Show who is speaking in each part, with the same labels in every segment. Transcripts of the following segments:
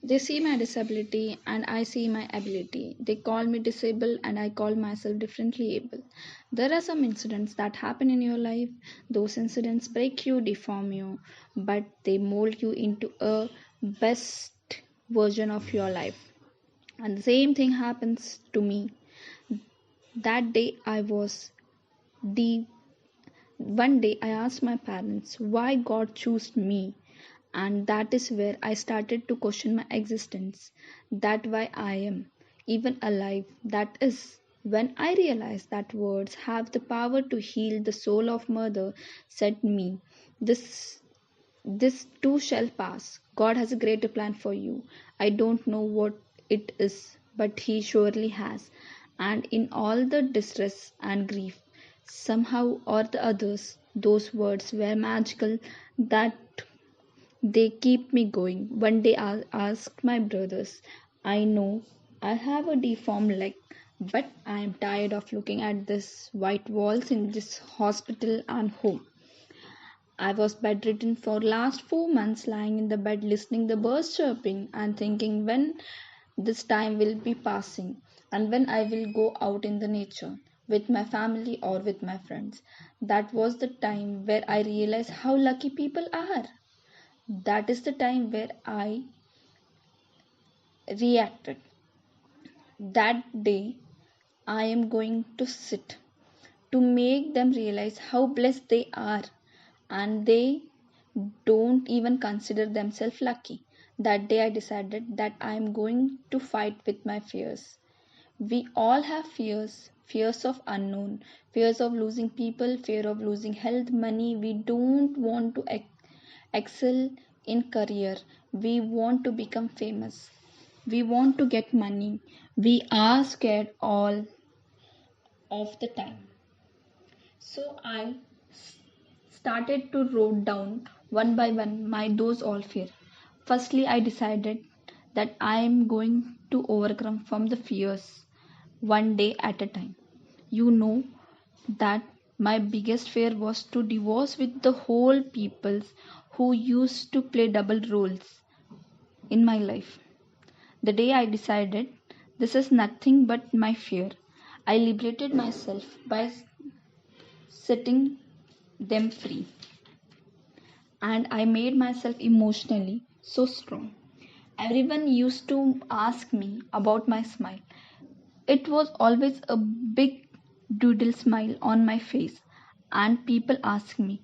Speaker 1: They see my disability and I see my ability. They call me disabled and I call myself differently able. There are some incidents that happen in your life. Those incidents break you, deform you, but they mold you into a best version of your life. And the same thing happens to me. That day I was deep. One day I asked my parents why God chose me, and that is where I started to question my existence. That why I am even alive. That is when I realized that words have the power to heal the soul of mother said me. This this too shall pass. God has a greater plan for you. I don't know what it is, but He surely has. And in all the distress and grief, somehow or the others, those words were magical that they keep me going. One day I asked my brothers, I know I have a deformed leg, but I am tired of looking at these white walls in this hospital and home. I was bedridden for last 4 months, lying in the bed listening the birds chirping and thinking when this time will be passing and when I will go out in the nature with my family or with my friends. That was the time where I realized how lucky people are. That is the time where I reacted. That day I am going to sit to make them realize how blessed they are and they don't even consider themselves lucky. That day I decided that I am going to fight with my fears. We all have fears, fears of unknown, fears of losing people, fear of losing health, money. We don't want to excel in career. We want to become famous. We want to get money. We are scared all of the time. So I started to wrote down one by one my those all fear. Firstly, I decided that I am going to overcome from the fears one day at a time. You know that my biggest fear was to divorce with the whole peoples who used to play double roles in my life. The day I decided this is nothing but my fear, I liberated myself by setting them free. And I made myself emotionally so strong. Everyone used to ask me about my smile. It was always a big doodle smile on my face, and people ask me,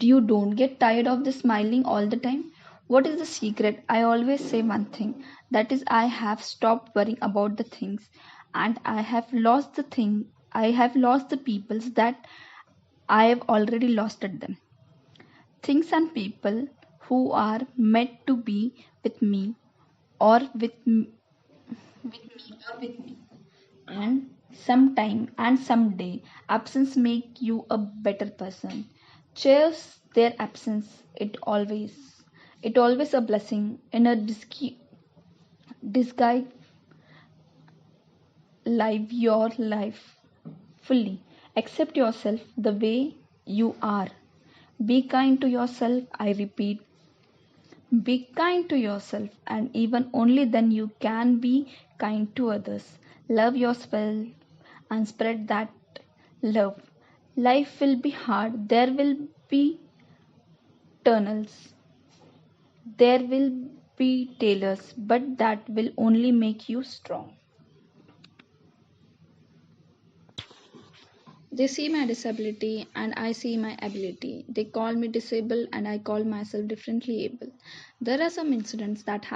Speaker 1: you don't get tired of the smiling all the time? What is the secret? I always say one thing, that is, I have stopped worrying about the things, and I have lost the peoples that I have already lost at them. Things and people who are meant to be with me or with me. And sometime and someday absence make you a better person. Cheers their absence. It always a blessing in a disguise. Live your life fully. Accept yourself the way you are. Be kind to yourself. I repeat, be kind to yourself, and even only then you can be kind to others. Love yourself and spread that love. Life will be hard, there will be tunnels, there will be tailors, but that will only make you strong. They see my disability and I see my ability. They call me disabled and I call myself differently able. There are some incidents that